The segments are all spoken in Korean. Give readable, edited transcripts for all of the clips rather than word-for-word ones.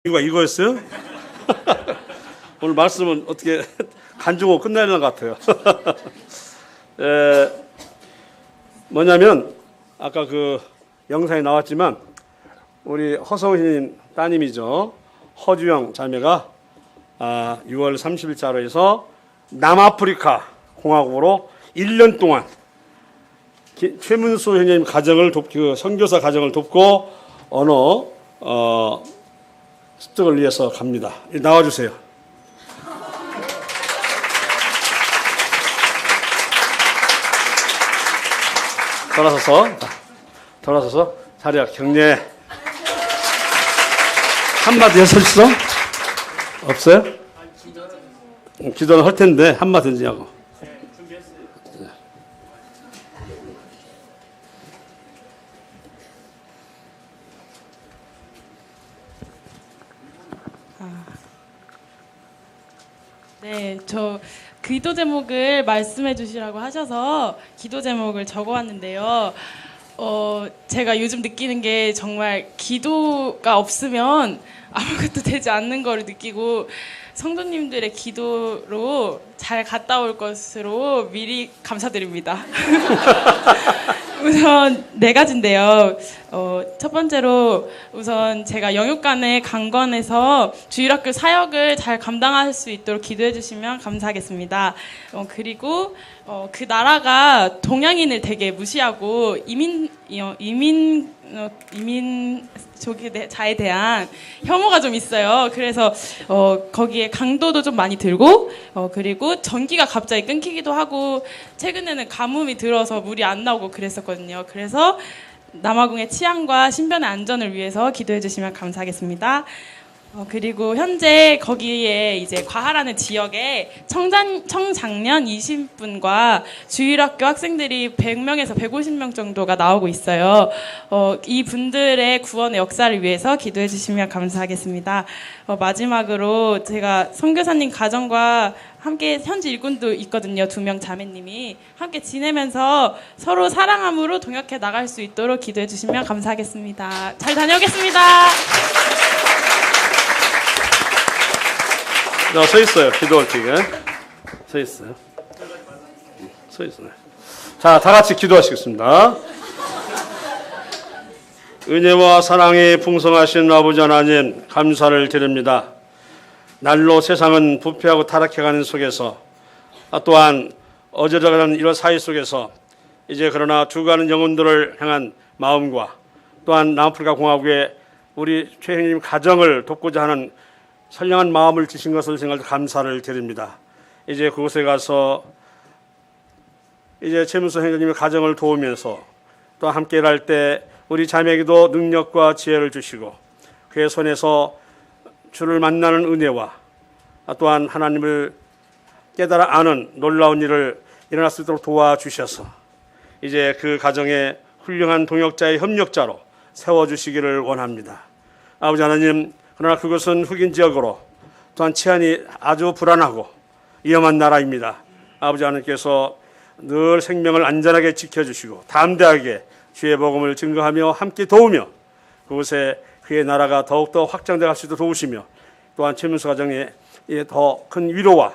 이거였어요? 오늘 말씀은 어떻게 간주고 끝나는 것 같아요. 뭐냐면 아까 그 영상에 나왔지만 우리 허성희님 따님이죠. 허주영 자매가 6월 30일자로 해서 남아프리카 공화국으로 1년 동안 최문수 형님 가정을 그 선교사 가정을 돕고 언어 습득을 위해서 갑니다. 나와주세요. 돌아서서 자리야 격려 한마디 해서 있어? 없어요? 기도는 할 텐데 한마디 해주냐고. 네, 저 기도 제목을 말씀해 주시라고 하셔서 기도 제목을 적어 왔는데요. 제가 요즘 느끼는 게 정말 기도가 없으면 아무것도 되지 않는 거를 느끼고 성도님들의 기도로 잘 갔다 올 것으로 미리 감사드립니다. 우선 네 가지인데요. 첫 번째로 우선 제가 영육간의 강건에서 주일학교 사역을 잘 감당할 수 있도록 기도해 주시면 감사하겠습니다. 그리고 그 나라가 동양인을 되게 무시하고 이민족자에 대한 혐오가 좀 있어요. 그래서 거기에 강도도 좀 많이 들고 그리고 전기가 갑자기 끊기기도 하고 최근에는 가뭄이 들어서 물이 안 나오고 그랬었거든요. 그래서 남아공의 치안과 신변의 안전을 위해서 기도해 주시면 감사하겠습니다. 그리고 현재 거기에 이제 과하라는 지역에 청장년 20분과 주일학교 학생들이 100명에서 150명 정도가 나오고 있어요. 이 분들의 구원의 역사를 위해서 기도해 주시면 감사하겠습니다. 마지막으로 제가 선교사님 가정과 함께 현지 일꾼도 있거든요. 2명 자매님이 함께 지내면서 서로 사랑함으로 동역해 나갈 수 있도록 기도해 주시면 감사하겠습니다. 잘 다녀오겠습니다. 서 있어요. 기도할 때에 서 있어요. 서 있어요. 자, 다 같이 기도하시겠습니다. 은혜와 사랑이 풍성하신 아버지 하나님 감사를 드립니다. 날로 세상은 부패하고 타락해가는 속에서 또한 어지러가는 이런 사회 속에서 이제 그러나 죽어가는 영혼들을 향한 마음과 또한 남아프리카 공화국의 우리 최형님 가정을 돕고자 하는 선량한 마음을 주신 것을 생각해 감사를 드립니다. 이제 그곳에 가서 이제 최문수 형님의 가정을 도우면서 또 함께 일할 때 우리 자매에게도 능력과 지혜를 주시고 그의 손에서 주를 만나는 은혜와 또한 하나님을 깨달아 아는 놀라운 일을 일어날 수 있도록 도와주셔서 이제 그 가정에 훌륭한 동역자의 협력자로 세워주시기를 원합니다. 아버지 하나님, 그러나 그것은 흑인 지역으로 또한 치안이 아주 불안하고 위험한 나라입니다. 아버지 하나님께서 늘 생명을 안전하게 지켜주시고 담대하게 주의 복음을 증거하며 함께 도우며 그곳에 그의 나라가 더욱더 확장되어 갈 수 있도록 도우시며 또한 최문수 가정에 더 큰 위로와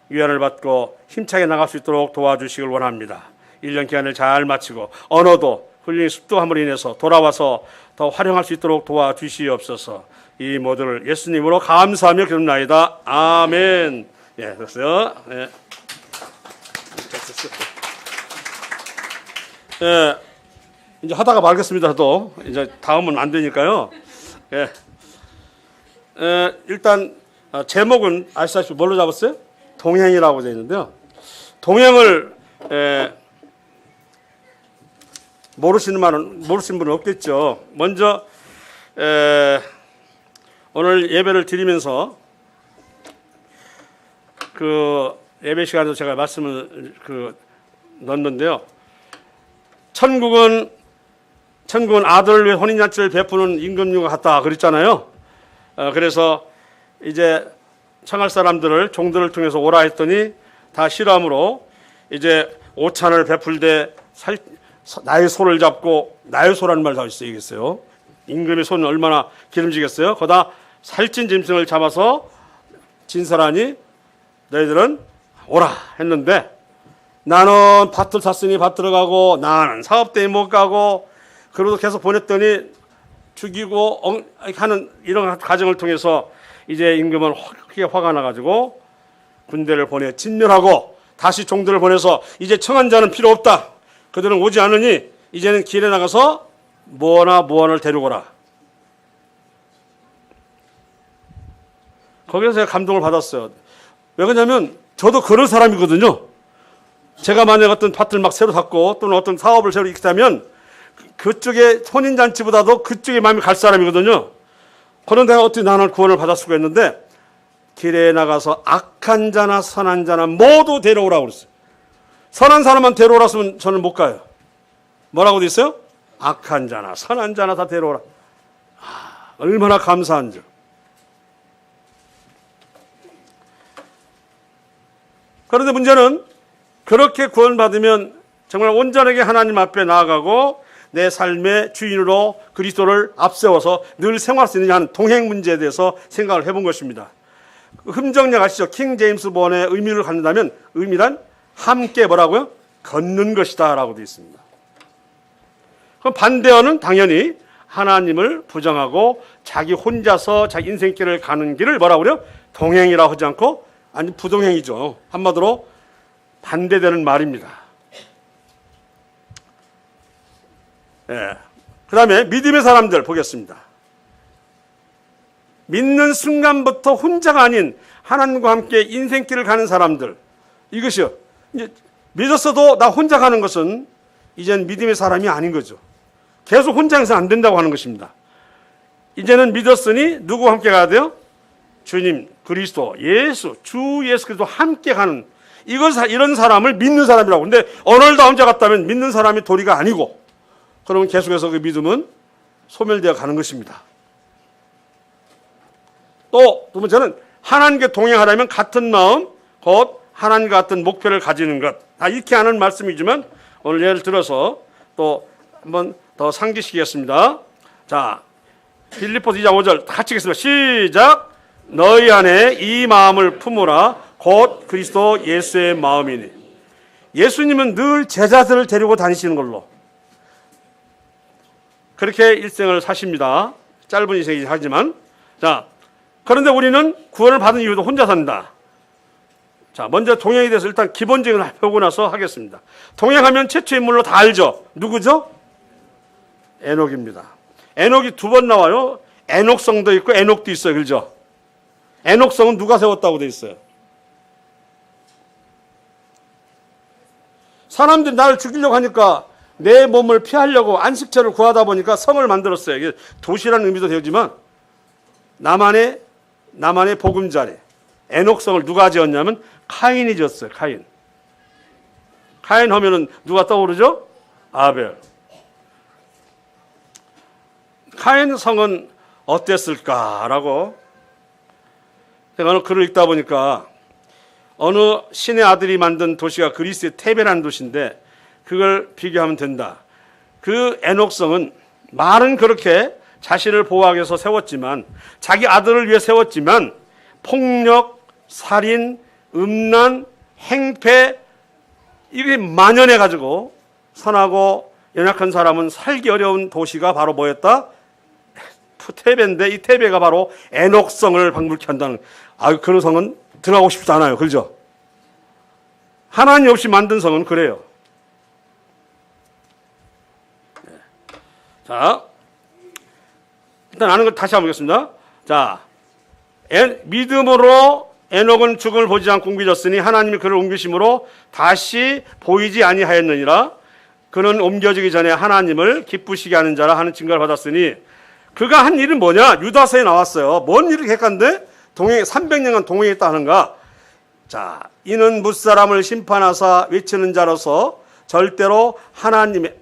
위안을 받고 힘차게 나갈 수 있도록 도와주시길 원합니다. 1년 기간을 잘 마치고 언어도 훌륭히 습득함으로 인해서 돌아와서 더 활용할 수 있도록 도와주시옵소서. 이 모두를 예수님으로 감사하며 기도합니다. 아멘. 예, 됐어요. 예. 예, 이제 하다가 말겠습니다. 또 이제 다음은 안 되니까요. 예. 일단 제목은 아시다시피 뭘로 잡았어요? 동행이라고 되어 있는데요. 동행을 모르시는 분은 없겠죠. 먼저 오늘 예배를 드리면서 그 예배 시간에도 제가 말씀을 넣었는데요. 천국은 아들을 위해 혼인잔치를 베푸는 임금님과 같다 그랬잖아요. 그래서 이제 청할 사람들을 종들을 통해서 오라 했더니 다 싫어함으로 이제 오찬을 베풀되 나의 손을 잡고 나의 소라는 말 다 쓰이겠어요. 임금의 손은 얼마나 기름지겠어요. 거기다 살찐 짐승을 잡아서 진설하니 너희들은 오라 했는데 나는 밭을 샀으니 밭 들어가고 나는 사업대에 못 가고 그러고 계속 보냈더니 죽이고 하는 이런 과정을 통해서 이제 임금은 크게 화가 나가지고 군대를 보내 진멸하고 다시 종들을 보내서 이제 청한 자는 필요 없다. 그들은 오지 않으니 이제는 길에 나가서 무언을 데리고라. 거기서 제가 감동을 받았어요. 왜 그러냐면 저도 그런 사람이거든요. 제가 만약 어떤 밭을 막 새로 샀고 또는 어떤 사업을 새로 익히다면 그쪽에 혼인잔치보다도 그쪽에 마음이 갈 사람이거든요. 그런데 내가 어떻게 나는 구원을 받을 수가 있는데 길에 나가서 악한 자나 선한 자나 모두 데려오라고 그랬어요. 선한 사람만 데려오라 했으면 저는 못 가요. 뭐라고 돼 있어요? 악한 자나 선한 자나 다 데려오라. 얼마나 감사한 줄. 그런데 문제는 그렇게 구원받으면 정말 온전하게 하나님 앞에 나아가고 내 삶의 주인으로 그리스도를 앞세워서 늘 생활할 수 있느냐 하는 동행 문제에 대해서 생각을 해본 것입니다. 흠정력 아시죠? 킹 제임스 본의 의미를 갖는다면 의미란 함께 뭐라고요? 걷는 것이다 라고 되어 있습니다. 그럼 반대어는 당연히 하나님을 부정하고 자기 혼자서 자기 인생길을 가는 길을 뭐라고 그래요? 동행이라고 하지 않고 아니 부동행이죠. 한마디로 반대되는 말입니다. 예. 그 다음에 믿음의 사람들 보겠습니다. 믿는 순간부터 혼자가 아닌 하나님과 함께 인생길을 가는 사람들. 이것이요. 이제 믿었어도 나 혼자 가는 것은 이제는 믿음의 사람이 아닌 거죠. 계속 혼자 해서 안 된다고 하는 것입니다. 이제는 믿었으니 누구와 함께 가야 돼요? 주님, 그리스도, 예수, 주 예수 그리스도 함께 가는 이런 사람을 믿는 사람이라고. 근데 오늘 다 혼자 갔다면 믿는 사람이 도리가 아니고 그러면 계속해서 그 믿음은 소멸되어 가는 것입니다. 또 두 번째는 하나님께 동행하려면 같은 마음, 곧 하나님과 같은 목표를 가지는 것. 다 이렇게 하는 말씀이지만 오늘 예를 들어서 또 한번 더 상기시키겠습니다. 자, 빌립보서 2장 5절 같이 읽겠습니다. 시작. 너희 안에 이 마음을 품으라. 곧 그리스도 예수의 마음이니. 예수님은 늘 제자들을 데리고 다니시는 걸로 그렇게 일생을 사십니다. 짧은 인생이긴 하지만. 자, 그런데 우리는 구원을 받은 이유도 혼자 산다. 자, 먼저 동행에 대해서 일단 기본적인 걸 보고 나서 하겠습니다. 동행하면 최초 인물로 다 알죠. 누구죠? 에녹입니다. 에녹이 두 번 나와요. 에녹성도 있고 에녹도 있어요. 그렇죠? 에녹성은 누가 세웠다고 돼 있어요? 사람들이 나를 죽이려고 하니까 내 몸을 피하려고 안식처를 구하다 보니까 성을 만들었어요. 이게 도시라는 의미도 되지만 나만의 보금자리 에녹성을 누가 지었냐면 카인이 지었어요. 카인 하면은 누가 떠오르죠? 아벨. 카인 성은 어땠을까라고 제가 어느 글을 읽다 보니까 어느 신의 아들이 만든 도시가 그리스의 테베라는 도시인데 그걸 비교하면 된다. 그 에녹성은 말은 그렇게 자신을 보호하기 위해서 세웠지만 자기 아들을 위해 세웠지만 폭력, 살인, 음란, 행패 이게 만연해 가지고 선하고 연약한 사람은 살기 어려운 도시가 바로 뭐였다? 테베인데 이 테베가 바로 에녹성을 방불케 한다는 그런 성은 들어가고 싶지 않아요. 그렇죠? 하나님 없이 만든 성은 그래요. 자, 일단 아는 걸 다시 한번 보겠습니다. 자, 믿음으로 에녹은 죽음을 보지 않고 옮겨졌으니 하나님이 그를 옮기심으로 다시 보이지 아니하였느니라. 그는 옮겨지기 전에 하나님을 기쁘시게 하는 자라 하는 증거를 받았으니 그가 한 일은 뭐냐? 유다서에 나왔어요. 뭔 일을 했건데 300년간 동행했다 하는가? 자, 이는 무사람을 심판하사 외치는 자로서 절대로 하나님의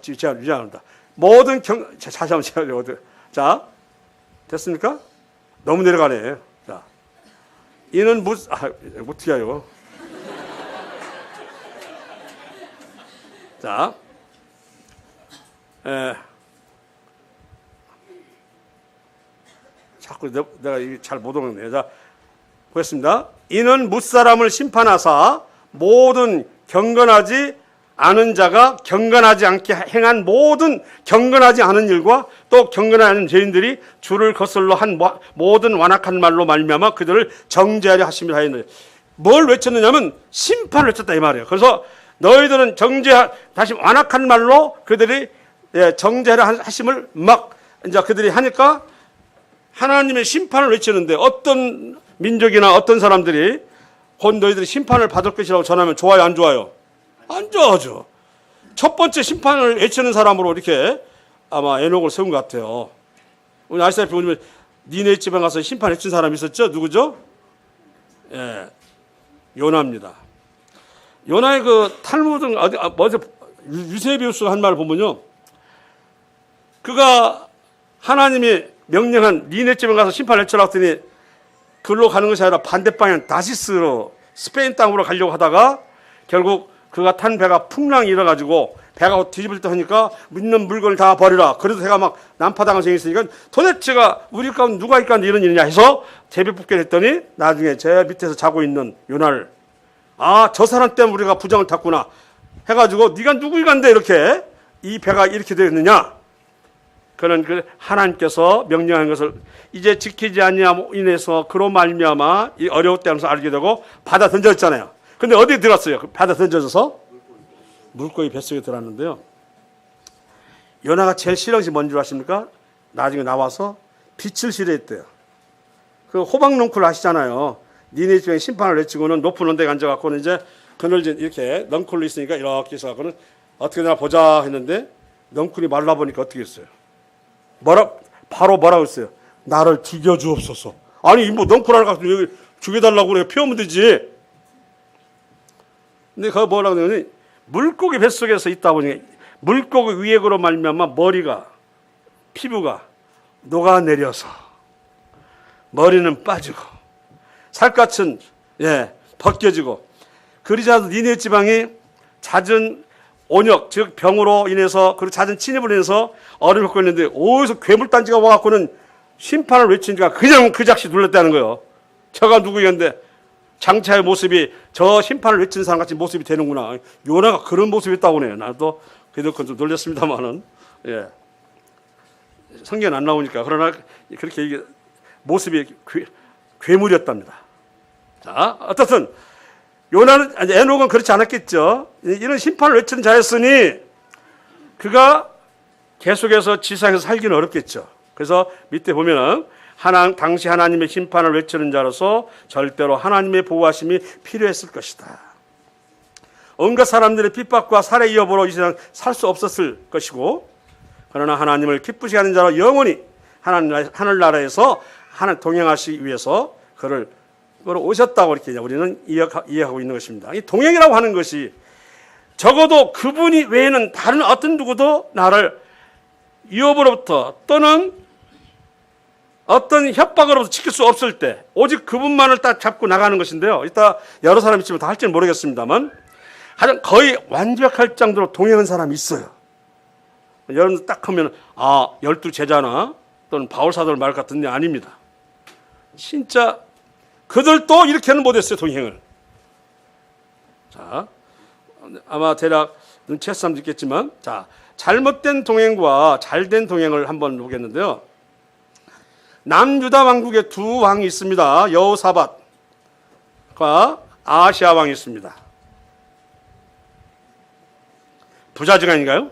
제가 유지합니다. 모든 다시 한번 제가 자, 됐습니까? 너무 내려가네. 자, 이는 어떻게 해요? 자, 자꾸 내가 잘 못 읽네. 자, 보겠습니다. 이는 무사람을 심판하사 모든 경건하지 않은 자가 경건하지 않게 행한 모든 경건하지 않은 일과 또 경건하지 않은 죄인들이 주를 거슬러 한 모든 완악한 말로 말미암아 그들을 정죄하려 하심이라 하였느니라. 뭘 외쳤느냐면 심판을 외쳤다 이 말이에요. 그래서 너희들은 다시 완악한 말로 그들이 정죄하려 하심을 막 이제 그들이 하니까 하나님의 심판을 외치는데 어떤 민족이나 어떤 사람들이 곧 너희들이 심판을 받을 것이라고 전하면 좋아요, 안 좋아요? 안 좋아하죠. 첫 번째 심판을 외치는 사람으로 이렇게 아마 에녹을 세운 것 같아요. 우리 아시다시피 우리 니네 집에 가서 심판 외친 사람이 있었죠? 누구죠? 예, 요나입니다. 요나의 그 탈무드 어디 유세비우스가 한 말을 보면요, 그가 하나님이 명령한 니네 집에 가서 심판 외치라고 했더니 그걸로 가는 것이 아니라 반대 방향 다시스로 스페인 땅으로 가려고 하다가 결국 그가 탄 배가 풍랑이 일어가지고 배가 뒤집을 듯 하니까 있는 물건을 다 버리라. 그래도 배가 막 난파당한 생이 있으니까 도대체가 우리 가운데 누가 있간데 이런 일이냐 해서 제비뽑기를 했더니 나중에 제 밑에서 자고 있는 요나를 저 사람 때문에 우리가 부정을 탔구나 해가지고 네가 누구이간데 이렇게 이 배가 이렇게 되었느냐. 그는 그 하나님께서 명령한 것을 이제 지키지 아니함으로 인해서 그로 말미암아 이 어려울 때 하면서 알게 되고 바다 던졌잖아요. 근데 어디에 들어갔어요? 바다 던져져서 물고기 뱃속에 들어갔는데요. 요나가 제일 싫어한 것이 뭔지 아십니까? 나중에 나와서 빛을 싫어했대요. 그 호박넝쿨 아시잖아요. 니네 집에 심판을 외치고는 높은 언덕에 앉아갖고는 이제 그늘진 이렇게 넝쿨로 있으니까 이렇게 있어갖고는 어떻게 되나 보자 했는데 넝쿨이 말라보니까 어떻게 했어요? 바로 뭐라고 했어요? 나를 죽여주옵소서. 아니 뭐 넝쿨 하나 갖고 여기 죽여달라고 그래 피우면 되지. 근데 그거 뭐라고 하냐면 물고기 뱃속에서 있다 보니 물고기 위액으로 말미암아 머리가 피부가 녹아내려서 머리는 빠지고 살갗은 벗겨지고 그러자도 니네 지방이 잦은 온역 즉 병으로 인해서 그리고 잦은 침입으로 인해서 어려움을 겪고 있는데 어디서 괴물단지가 와갖고는 심판을 외치니까 그냥 그 작시 눌렀다는 거예요. 저가 누구였는데 장차의 모습이 저 심판을 외치는 사람 같이 모습이 되는구나. 요나가 그런 모습이었다고 하네요. 나도 그래도 좀 놀렸습니다만은 성경은 안 나오니까 그러나 그렇게 이게 모습이 괴물이었답니다. 자, 어떻든 요나는 에녹은 그렇지 않았겠죠. 이런 심판을 외치는 자였으니 그가 계속해서 지상에서 살기는 어렵겠죠. 그래서 밑에 보면은 당시 하나님의 심판을 외치는 자로서 절대로 하나님의 보호하심이 필요했을 것이다. 온갖 사람들의 핍박과 살해 여부로 이 세상 살 수 없었을 것이고 그러나 하나님을 기쁘시게 하는 자로 영원히 하늘나라에서 동행하시기 위해서 그를 오셨다고 이렇게 우리는 이해하고 있는 것입니다. 이 동행이라고 하는 것이 적어도 그분이 외에는 다른 어떤 누구도 나를 위협으로부터 또는 어떤 협박으로부터 지킬 수 없을 때 오직 그분만을 딱 잡고 나가는 것인데요. 이따 여러 사람이 있지만 다 할지는 모르겠습니다만 가장 거의 완벽할 정도로 동행한 사람이 있어요. 여러분 딱 하면 12제자나 또는 바울사도를 말 같은데 아닙니다. 진짜 그들도 이렇게는 못했어요. 동행을. 자, 아마 대략 눈치챘을 사람도 있겠지만 자, 잘못된 동행과 잘된 동행을 한번 보겠는데요. 남유다 왕국에 두 왕이 있습니다. 여호사밧과 아하시아 왕이 있습니다. 부자지간인가요?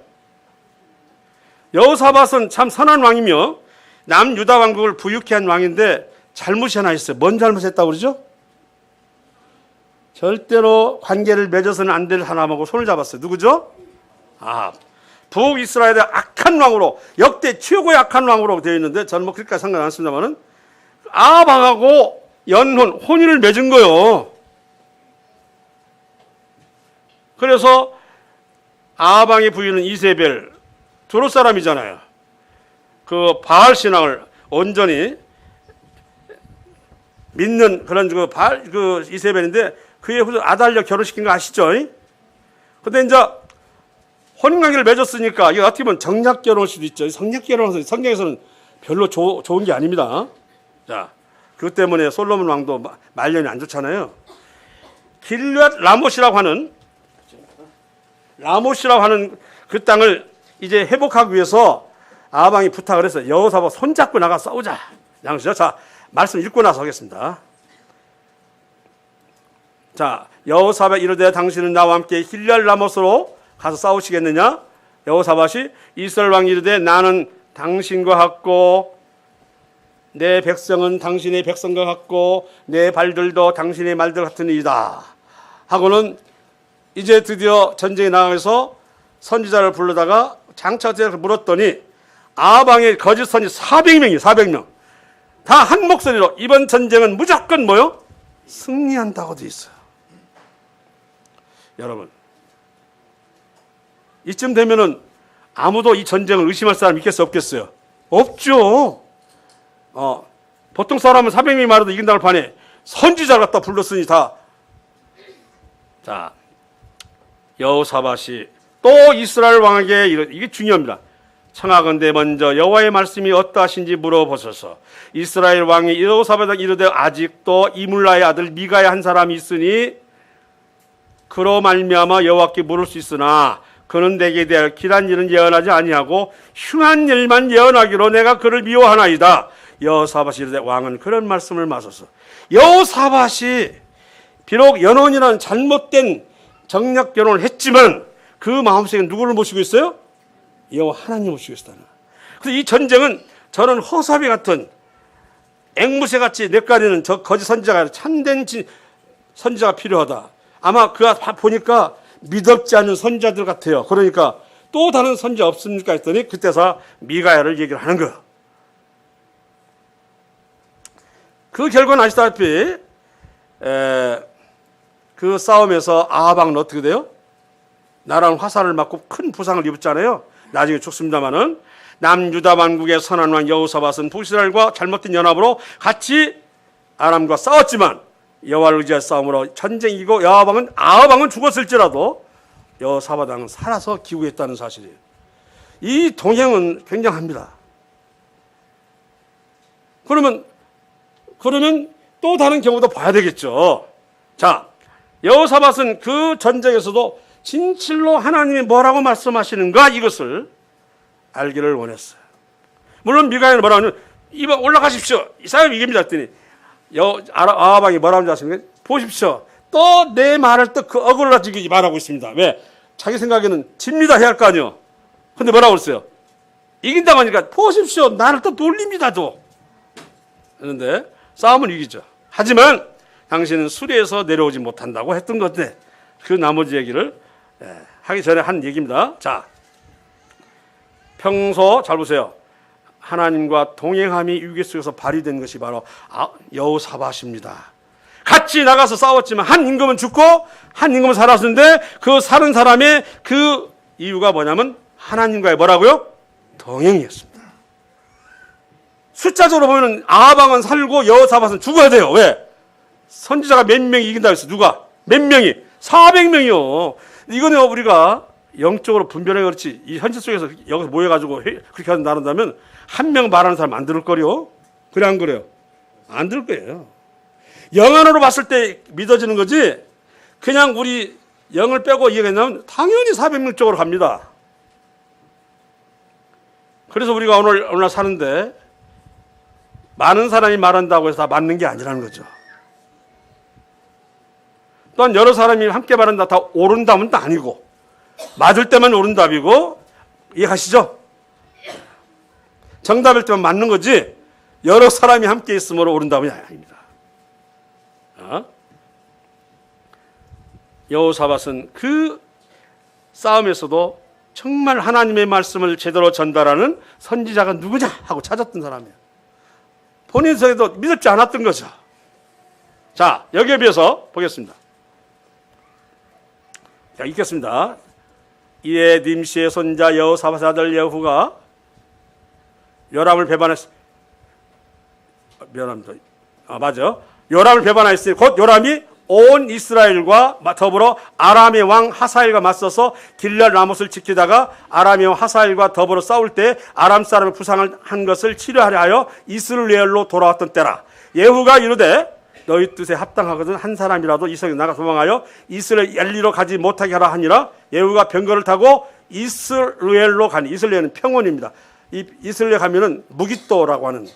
여호사밧은 참 선한 왕이며 남유다 왕국을 부유케 한 왕인데 잘못이 하나 있어요. 뭔 잘못했다고 그러죠? 절대로 관계를 맺어서는 안 될 하나님하고 손을 잡았어요. 누구죠? 북이스라엘의 악한 왕으로 역대 최고의 악한 왕으로 되어 있는데 저는 뭐 그렇게까지 상관 안 했습니다만은 아방하고 혼인을 맺은 거예요. 그래서 아방의 부인은 이세벨 두로 사람이잖아요. 그 바알 신앙을 온전히 믿는 그런 그 이세벨인데 그의 후손 아달랴 결혼시킨 거 아시죠? 근데 이제 혼인관계를 맺었으니까 이게 어떻게 보면 정략 결혼일 수도 있죠. 성략 결혼은 성경에서는 별로 좋은 게 아닙니다. 자, 그 때문에 솔로몬 왕도 말년이 안 좋잖아요. 길앗 라못이라고 하는 그 땅을 이제 회복하기 위해서 아방이 부탁을 해서 여호사밧 손잡고 나가 싸우자. 양시죠. 자, 말씀 읽고 나서 하겠습니다. 자, 여호사밧 이르되 당신은 나와 함께 길앗 라못으로 가서 싸우시겠느냐? 여호사밧이 이스라엘 왕이 이르되 나는 당신과 같고 내 백성은 당신의 백성과 같고 내 발들도 당신의 말들 같으니이다 하고는 이제 드디어 전쟁에 나가서 선지자를 불러다가 장차대에서 물었더니 아방의 거짓 선지 400명 다 한 목소리로 이번 전쟁은 무조건 뭐요? 승리한다고 돼 있어요. 여러분, 이쯤 되면은 아무도 이 전쟁을 의심할 사람 있겠어요, 없겠어요? 없죠. 보통 사람은 400명이 말해도 이긴다는 판에 선지자를 갖다 불렀으니 다. 자, 여호사밧이 또 이스라엘 왕에게 이게 중요합니다. 청하건대 먼저 여호와의 말씀이 어떠하신지 물어보소서. 이스라엘 왕이 여호사밧에게 이르되 아직도 이물라의 아들 미가의 한 사람이 있으니 그로 말미암아 여호와께 물을 수 있으나 그는 내게 대하여 길한 일은 예언하지 아니하고 흉한 일만 예언하기로 내가 그를 미워하나이다. 여호사밧이 이르되 왕은 그런 말씀을 마소서. 여호사밧이 비록 연원이라는 잘못된 정략 결혼을 했지만 그 마음속에 누구를 모시고 있어요? 여호와 하나님을 모시고 있었다. 그래서 이 전쟁은 저는 허사비 같은 앵무새같이 뇌까리는 저 거짓 선지자가 아니라 참된 선지자가 필요하다. 아마 그 보니까 믿었지 않은 선지자들 같아요. 그러니까 또 다른 선지자 없습니까 했더니 그때서 미가야를 얘기를 하는 거예요. 그 결과는 아시다시피 그 싸움에서 아방은 어떻게 돼요? 나라는 화살을 맞고 큰 부상을 입었잖아요. 나중에 죽습니다마는 남유다 만국의 선한 왕 여호사밧은 북이스라엘과 잘못된 연합으로 같이 아람과 싸웠지만 여호와를 의지한 싸움으로 전쟁이 이기고 아방은 죽었을지라도 여호사밧 왕은 살아서 기구했다는 사실이에요. 이 동행은 굉장합니다. 그러면 또 다른 경우도 봐야 되겠죠. 자, 여호사밧은 그 전쟁에서도 진실로 하나님이 뭐라고 말씀하시는가 이것을 알기를 원했어요. 물론 미가야는 뭐라고 하냐면 이방 올라가십시오. 이 사람이 이깁니다 했더니 아방이 뭐라고 하시는 보십시오. 또 내 말을 또 그 어글러지게 말하고 있습니다. 왜? 자기 생각에는 집니다 해야 할 거 아니에요. 근데 뭐라고 그랬어요? 이긴다고 하니까 보십시오. 나를 또 돌립니다 또. 그런데 싸움은 이기죠. 하지만 당신은 수리에서 내려오지 못한다고 했던 건데 그 나머지 얘기를 하기 전에 한 얘기입니다. 자, 평소 잘 보세요. 하나님과 동행함이 위기 속에서 발휘된 것이 바로 여호사밧입니다. 같이 나가서 싸웠지만 한 임금은 죽고 한 임금은 살았는데 그 사는 사람의 그 이유가 뭐냐면 하나님과의 뭐라고요? 동행이었습니다. 숫자적으로 보면 아방은 살고 여호사밧은 죽어야 돼요. 왜? 선지자가 몇 명이 이긴다고 했어. 누가? 몇 명이? 400명이요. 이거는 우리가 영적으로 분별해 그렇지. 이 현실 속에서 여기서 모여가지고 그렇게 나눈다면 한 명 말하는 사람 안 들을 거요. 그래 안 그래요? 안 들을 거예요. 영 안으로 봤을 때 믿어지는 거지. 그냥 우리 영을 빼고 이해하면 당연히 400명 쪽으로 갑니다. 그래서 우리가 오늘 사는데 많은 사람이 말한다고 해서 다 맞는 게 아니라는 거죠. 또한 여러 사람이 함께 말한다 다 옳은 답은 또 아니고 맞을 때만 옳은 답이고 이해하시죠? 정답일 때만 맞는 거지 여러 사람이 함께 있으므로 옳은 답은 아닙니다. 여호사밧은 그 싸움에서도 정말 하나님의 말씀을 제대로 전달하는 선지자가 누구냐 하고 찾았던 사람이에요. 본인 속에도 믿었지 않았던 거죠. 자, 여기에 비해서 보겠습니다. 자, 읽겠습니다. 이에 님시의 손자 여호사밧의 아들 여후가 요람을 배반했습니다. 맞아. 요람을 배반하였으니 곧 요람이 온 이스라엘과 더불어 아람의 왕 하사엘과 맞서서 길앗 라못을 지키다가 아람의 왕 하사엘과 더불어 싸울 때 아람 사람의 부상을 한 것을 치료하려 하여 이스라엘로 돌아왔던 때라. 예후가 이르되 너희 뜻에 합당하거든 한 사람이라도 이스라엘 나가 도망하여 이스라엘 엘리로 가지 못하게 하라 하니라. 예후가 병거를 타고 이스라엘로 가니, 이스라엘은 평원입니다. 이 이스라엘 가면은 무깃도라고 하는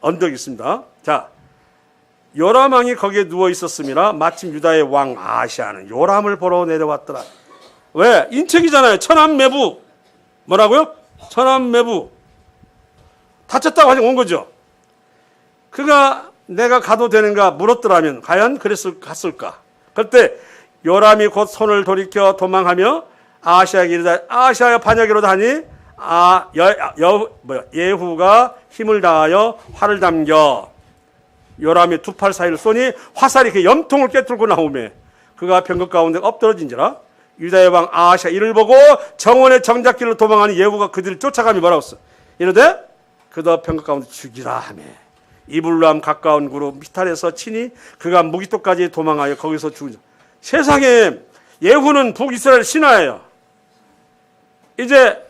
언덕이 있습니다. 자, 요람 왕이 거기에 누워 있었습니다. 마침 유다의 왕 아시아는 요람을 보러 내려왔더라. 왜? 인책이잖아요. 천암매부. 뭐라고요? 천암매부. 다쳤다고 하지 온 거죠. 그가 내가 가도 되는가 물었더라면 과연 갔을까? 그때 요람이 곧 손을 돌이켜 도망하며 아시아에게 이르되 아시아의 반역이로다 하니 예후가 힘을 다하여 활을 담겨 요람이 두 팔 사이를 쏘니 화살이 그 염통을 꿰뚫고 나오매 그가 병거 가운데 엎드러진지라. 유다의 왕 아시아 이를 보고 정원의 정작길로 도망하니 예후가 그들을 쫓아가며 뭐라고 써? 이르되 그도 병거 가운데 죽이라 하매 이블람 가까운 그룹 미탈에서 치니 그가 무기토까지 도망하여 거기서 죽은. 세상에 예후는 북이스라엘 신하예요. 이제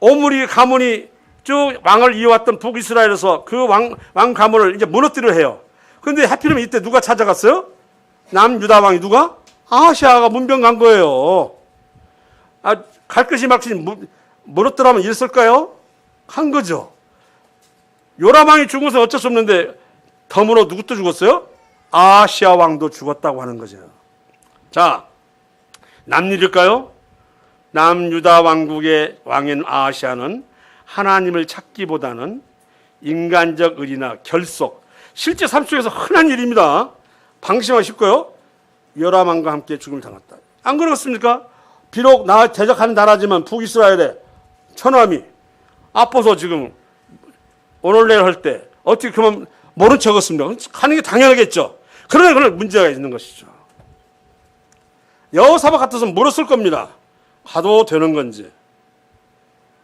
오므리 가문이 쭉 왕을 이어왔던 북이스라엘에서 그 왕 가문을 이제 무너뜨려 해요. 그런데 하필이면 이때 누가 찾아갔어요? 남유다 왕이 누가? 아시아가 문병 간 거예요. 갈 것이 막 무너뜨리면 이랬을까요? 한 거죠. 요람 왕이 죽어서 어쩔 수 없는데 덤으로 누구 또 죽었어요? 아시아 왕도 죽었다고 하는 거죠. 자, 남일일까요? 남유다 왕국의 왕인 아시아는 하나님을 찾기보다는 인간적 의리나 결속, 실제 삶 속에서 흔한 일입니다. 방심하기 쉽고요. 요람 왕과 함께 죽음을 당했다. 안 그렇습니까? 비록 나 대적하는 나라지만 북이스라엘의 천함이 아파서 지금 오늘내일 할 때 어떻게 그만 모른 척했습니까? 하는 게 당연하겠죠. 그러나 그런 문제가 있는 것이죠. 여호사밧 같아서는 물었을 겁니다. 가도 되는 건지.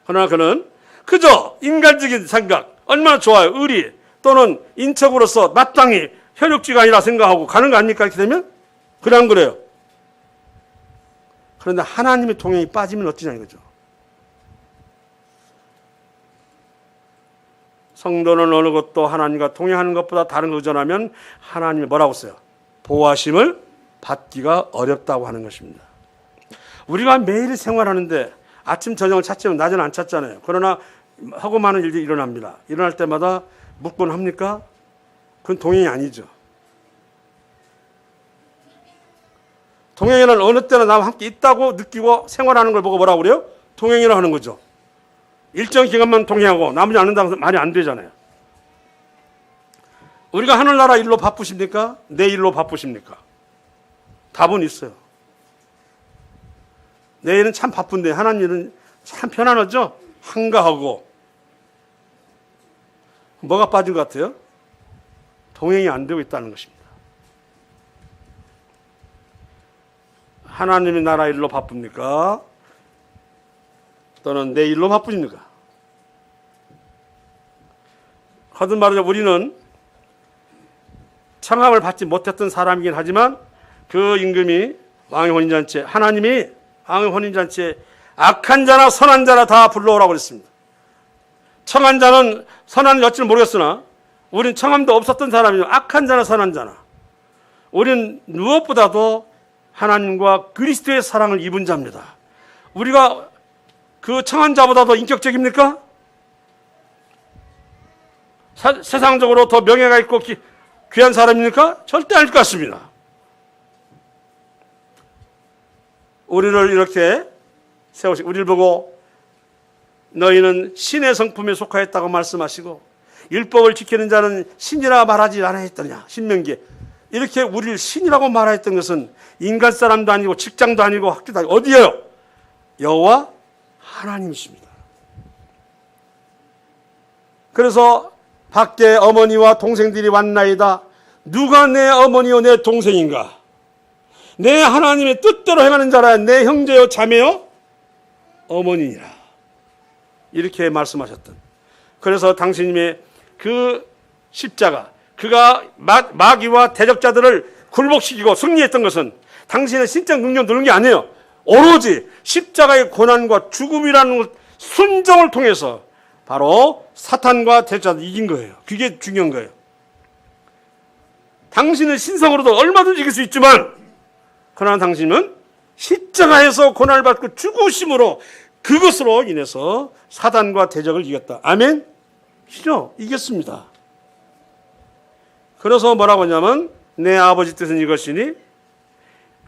그러나 그는 그저 인간적인 생각, 얼마나 좋아요. 의리 또는 인척으로서 마땅히 혈육지가 아니라 생각하고 가는 거 아닙니까? 이렇게 되면? 그래 안 그래요? 그런데 하나님의 동행이 빠지면 어쩌냐 이거죠. 성도는 어느 것도 하나님과 동행하는 것보다 다른 걸 의존하면 하나님이 뭐라고 써요? 보호하심을 받기가 어렵다고 하는 것입니다. 우리가 매일 생활하는데 아침 저녁을 찾지만 낮에는 안 찾잖아요. 그러나 하고 많은 일들이 일어납니다. 일어날 때마다 묻곤 합니까? 그건 동행이 아니죠. 동행이란 어느 때나 나와 함께 있다고 느끼고 생활하는 걸 보고 뭐라고 그래요? 동행이라 하는 거죠. 일정 기간만 동행하고 나머지 않는다고 말이 안 되잖아요. 우리가 하늘나라 일로 바쁘십니까? 내 일로 바쁘십니까? 답은 있어요. 내 일은 참 바쁜데 하나님 일은 참 편안하죠? 한가하고. 뭐가 빠진 것 같아요? 동행이 안 되고 있다는 것입니다. 하나님의 나라 일로 바쁩니까? 또는 내 일로 바쁘십니까? 거듭 말하자 우리는 청함을 받지 못했던 사람이긴 하지만 그 임금이 왕의 혼인잔치에 하나님이 왕의 혼인잔치에 악한 자나 선한 자나 다 불러오라고 그랬습니다. 청한 자는 선한 여지는 모르겠으나 우린 청함도 없었던 사람이죠. 악한 자나 선한 자나 우린 무엇보다도 하나님과 그리스도의 사랑을 입은 자입니다. 우리가 그 청한 자보다 더 인격적입니까? 세상적으로 더 명예가 있고 귀한 사람입니까? 절대 아닐 것 같습니다. 우리를 이렇게 세우시고 우리를 보고 너희는 신의 성품에 속하였다고 말씀하시고 율법을 지키는 자는 신이라 말하지 않았더냐. 신명기에 이렇게 우리를 신이라고 말하였던 것은 인간 사람도 아니고 직장도 아니고 학교도 아니고 어디예요? 여호와 하나님이십니다. 그래서 밖에 어머니와 동생들이 왔나이다. 누가 내 어머니요 내 동생인가? 내 하나님의 뜻대로 행하는 자라. 내 형제요 자매요 어머니니라. 이렇게 말씀하셨던. 그래서 당신님의 그 십자가 그가 마귀와 대적자들을 굴복시키고 승리했던 것은 당신의 신적 능력 누른 게 아니에요. 오로지 십자가의 고난과 죽음이라는 순종을 통해서 바로 사탄과 대적자를 이긴 거예요. 그게 중요한 거예요. 당신은 신성으로도 얼마든지 이길 수 있지만 그러나 당신은 십자가에서 고난을 받고 죽으심으로 그것으로 인해서 사단과 대적을 이겼다. 아멘? 그죠? 이겼습니다. 그래서 뭐라고 하냐면 내 아버지 뜻은 이것이니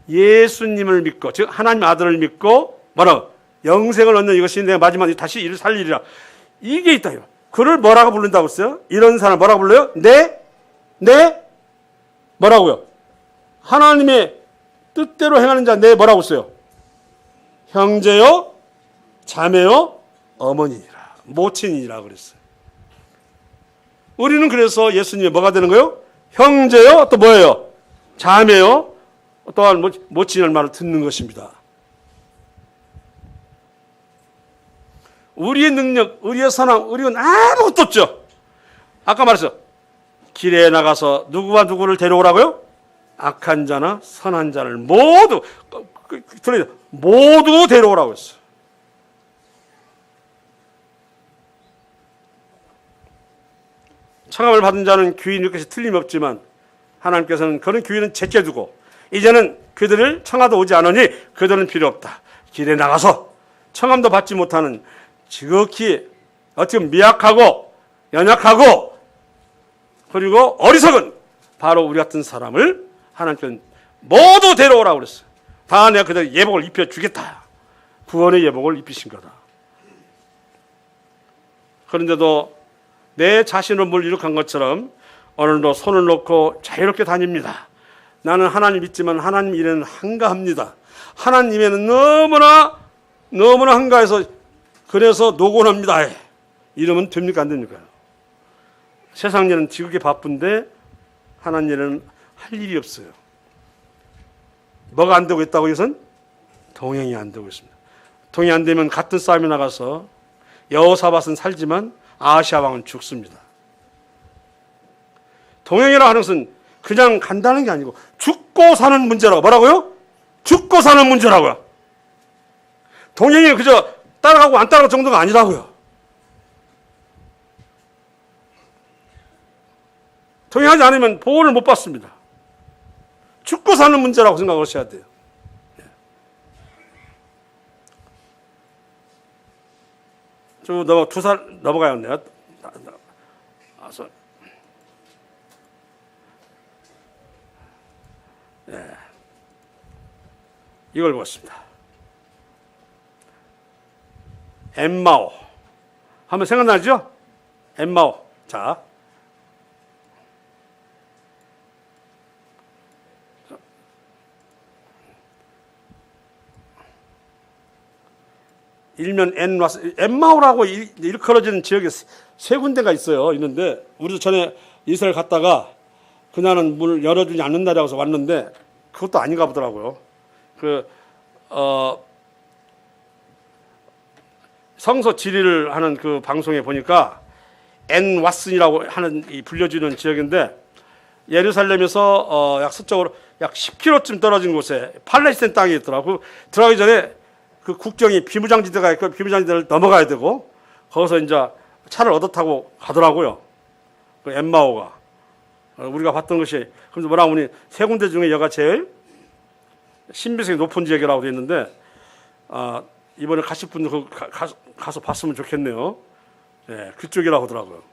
예수님을 믿고 즉 하나님 아들을 믿고 뭐라고? 영생을 얻는 이것이 내 마지막에 다시 이를 살리리라. 이게 있다. 그를 뭐라고 부른다고 했어요? 이런 사람 뭐라고 불러요? 뭐라고요? 하나님의 뜻대로 행하는 자 내 뭐라고 써요? 형제요, 자매요, 어머니라, 모친이라 그랬어요. 우리는 그래서 예수님이 뭐가 되는 거예요? 형제요, 또 뭐예요? 자매요, 또한 모친의 말을 듣는 것입니다. 우리의 능력, 우리의 선함, 우리는 아무것도 없죠. 아까 말했어요. 길에 나가서 누구와 누구를 데려오라고요? 악한 자나 선한 자를 모두 데려오라고 했어요. 청함을 받은 자는 귀인일 것이 틀림없지만 하나님께서는 그런 귀인은 제껴두고 이제는 그들을 청하도 오지 않으니 그들은 필요 없다. 길에 나가서 청함도 받지 못하는 지극히 어떻게 미약하고 연약하고 그리고 어리석은 바로 우리 같은 사람을 하나님께서는 모두 데려오라고 그랬어요. 다 내가 그들 예복을 입혀주겠다. 구원의 예복을 입히신 거다. 그런데도 내 자신을 물이룩한 것처럼 오늘도 손을 놓고 자유롭게 다닙니다. 나는 하나님 믿지만 하나님 일에는 한가합니다. 하나님 일에는 너무나 한가해서 그래서 노곤합니다. 이러면 됩니까? 안 됩니까? 세상 일은 지극히 바쁜데 하나님 일은 할 일이 없어요. 뭐가 안 되고 있다고 이것은? 동행이 안 되고 있습니다. 동행이 안 되면 같은 싸움에 나가서 여호사밧은 살지만 아하시아 왕은 죽습니다. 동행이라 하는 것은 그냥 간다는 게 아니고 죽고 사는 문제라고. 뭐라고요? 죽고 사는 문제라고요. 동행이 그저 따라가고 안 따라갈 정도가 아니라고요. 동행하지 않으면 보호를 못 받습니다. 죽고 사는 문제라고 생각하셔야 돼요. 좀 두 살 넘어가야겠네요. 이걸 보겠습니다. 엠마오. 한번 생각나죠? 엠마오. 자. 일면 엠마오라고 일컬어지는 지역에 세 군데가 있어요. 있는데 우리도 전에 이스라엘 갔다가 그날은 문을 열어주지 않는다라고 해서 왔는데 그것도 아닌가 보더라고요. 성서 지리를 하는 그 방송에 보니까 엔왓슨이라고 하는 불려지는 지역인데 예루살렘에서 약 서쪽으로 약 10km쯤 떨어진 곳에 팔레스타인 땅이 있더라고. 들어가기 전에 그 국경이 비무장지대가 있고 비무장지대를 넘어가야 되고 거기서 이제 차를 얻어 타고 가더라고요. 그 엠마오가 우리가 봤던 것이 그래서 뭐라고 하니 세 군데 중에 여가 제일 신비성이 높은 지역이라고 되어 있는데 이번에 가실 분들 가서 봤으면 좋겠네요. 네, 그쪽이라고 하더라고요.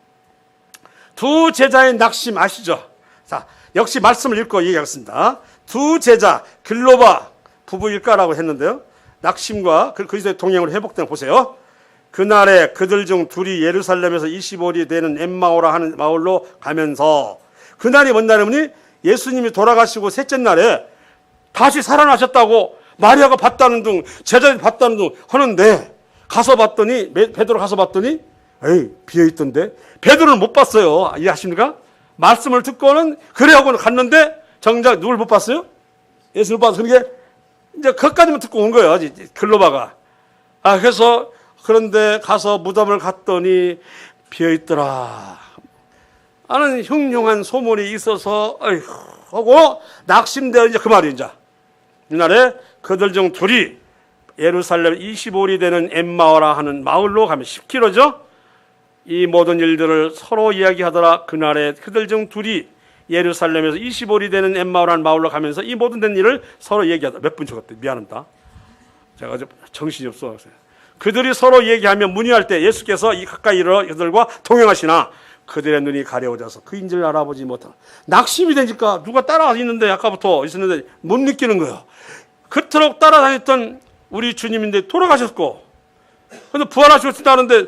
두 제자의 낙심 아시죠? 자, 역시 말씀을 읽고 얘기하겠습니다. 두 제자 글로바 부부일까라고 했는데요. 낙심과 그리스도의 동행으로 회복된 거 보세요. 그날에 그들 중 둘이 예루살렘에서 25리 되는 엠마오라 하는 마을로 가면서 그날이 뭔 날이니 예수님이 돌아가시고 셋째 날에 다시 살아나셨다고 마리아가 봤다는 등 제자들이 봤다는 등 하는데 가서 봤더니 베드로 가서 봤더니 에이 비어있던데 베드로는 못 봤어요. 이해하십니까? 말씀을 듣고는 그래 하고 갔는데 정작 누굴 못 봤어요? 예수를 못 봤어요. 그러니까 이제 그것까지만 듣고 온 거예요. 글로바가. 그래서 그런데 가서 무덤을 갔더니 비어있더라 하는 흉흉한 소문이 있어서 하고 낙심되어 이제 그 말이 이제 이날에 그들 중 둘이 예루살렘 25리 되는 엠마오라 하는 마을로 가면 10km죠. 이 모든 일들을 서로 이야기하더라. 그날에 그들 중 둘이 예루살렘에서 25리 되는 엠마오라는 마을로 가면서 이 모든 된 일을 서로 얘기하다. 몇 분 적었대. 미안합니다. 제가 좀 정신이 없어. 그들이 서로 얘기하며 문의할 때 예수께서 이 가까이 이르러 그들과 동행하시나 그들의 눈이 가려워져서 그 인지를 알아보지 못한, 낙심이 되니까 누가 따라와 있는데 아까부터 있었는데 못 느끼는 거예요. 그토록 따라다녔던 우리 주님인데 돌아가셨고, 근데 부활하셨다는데